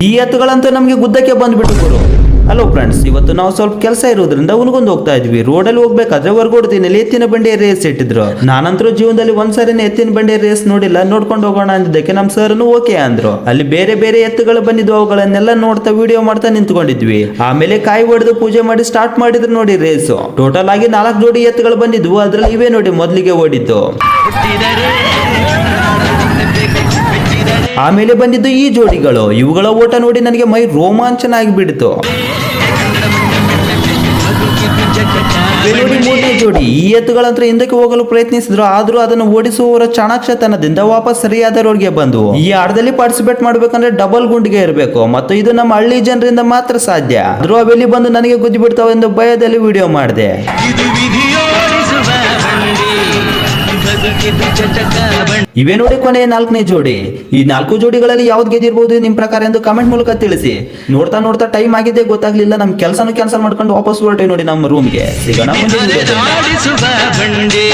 ಈ ಎತ್ತುಗಳಂತೂ ನಮಗೆ ಗುದ್ದಕ್ಕೆ ಬಂದ್ಬಿಟ್ಟು ಗುರು. ಹಲೋ ಫ್ರೆಂಡ್ಸ್, ಇವತ್ತು ನಾವು ಸ್ವಲ್ಪ ಕೆಲಸ ಇರೋದ್ರಿಂದ ಉನ್ಗೊಂಡು ಹೋಗ್ತಾ ಇದ್ವಿ. ರೋಡಲ್ಲಿ ಹೋಗ್ಬೇಕಾದ್ರೆ ಹೊರಗೋಡ್ತೀನಿ ಎತ್ತಿನ ಬಂಡಿ ರೇಸ್ ಇಟ್ಟಿದ್ರು. ನಾನಂತರೂ ಜೀವನದಲ್ಲಿ ಒಂದ್ಸರಿನೇ ಎತ್ತಿನ ಬಂಡಿ ರೇಸ್ ನೋಡಿಲ್ಲ. ನೋಡ್ಕೊಂಡು ಹೋಗೋಣ ಅಂದಿದ್ದಕ್ಕೆ ನಮ್ ಸರ್ನು ಓಕೆ ಅಂದ್ರು. ಅಲ್ಲಿ ಬೇರೆ ಬೇರೆ ಎತ್ತುಗಳು ಬಂದಿದ್ವು, ಅವುಗಳನ್ನೆಲ್ಲ ನೋಡ್ತಾ ವಿಡಿಯೋ ಮಾಡ್ತಾ ನಿಂತ್ಕೊಂಡಿದ್ವಿ. ಆಮೇಲೆ ಕಾಯಿ ಹೊಡೆದು ಪೂಜೆ ಮಾಡಿ ಸ್ಟಾರ್ಟ್ ಮಾಡಿದ್ರು ನೋಡಿ ರೇಸ್. ಟೋಟಲ್ ಆಗಿ 4 ಜೋಡಿ ಎತ್ತುಗಳು ಬಂದಿದ್ವು. ಅದ್ರಲ್ಲಿ ಇವೇ ನೋಡಿ ಮೊದ್ಲಿಗೆ ಓಡಿದ್ದು. ಆಮೇಲೆ ಬಂದಿದ್ದು ಈ ಜೋಡಿಗಳು. ಇವುಗಳ ಓಟ ನೋಡಿ ನನಗೆ ಮೈ ರೋಮಾಂಚನ ಆಗಿಬಿಡ್ತು. ನೋಡಿ 3ನೇ ಜೋಡಿ. ಈ ಎತ್ತುಗಳಂತ್ರ ಹಿಂದಕ್ಕೆ ಹೋಗಲು ಪ್ರಯತ್ನಿಸಿದ್ರು, ಆದ್ರೂ ಅದನ್ನು ಓಡಿಸುವವರ ಚಾಣಾಕ್ಷತನದಿಂದ ವಾಪಸ್ ಸರಿಯಾದ ರೋಡ್ಗೆ ಬಂದು. ಈ ಆಟದಲ್ಲಿ ಪಾರ್ಟಿಸಿಪೇಟ್ ಮಾಡ್ಬೇಕಂದ್ರೆ ಡಬಲ್ ಗುಂಡಿಗೆ ಇರಬೇಕು ಮತ್ತು ಇದು ನಮ್ಮ ಹಳ್ಳಿ ಜನರಿಂದ ಮಾತ್ರ ಸಾಧ್ಯ. ಆದ್ರೂ ಅವೆಲ್ಲಿ ಬಂದು ನನಗೆ ಗುದ್ದಿ ಬಿಡ್ತಾವ ಎಂದು ಭಯದಲ್ಲಿ ವಿಡಿಯೋ ಮಾಡಿದೆ. ಇವೇ ನೋಡಿ ಕೊನೆಯ 4ನೇ ಜೋಡಿ. ಈ 4 ಜೋಡಿಗಳಲ್ಲಿ ಯಾವ್ದು ಗೆದ್ದಿರಬಹುದು ನಿಮ್ ಪ್ರಕಾರ ಎಂದು ಕಮೆಂಟ್ ಮೂಲಕ ತಿಳಿಸಿ. ನೋಡ್ತಾ ನೋಡ್ತಾ ಟೈಮ್ ಆಗಿದೆ ಗೊತ್ತಾಗ್ಲಿಲ್ಲ. ನಮ್ ಕೆಲಸನೂ ಕ್ಯಾನ್ಸಲ್ ಮಾಡ್ಕೊಂಡು ವಾಪಸ್ ಹೊರಟೆ ನೋಡಿ ನಮ್ಮ ರೂಮ್ಗೆ. ಸಿಗೋಣ ಮುಂದೆ.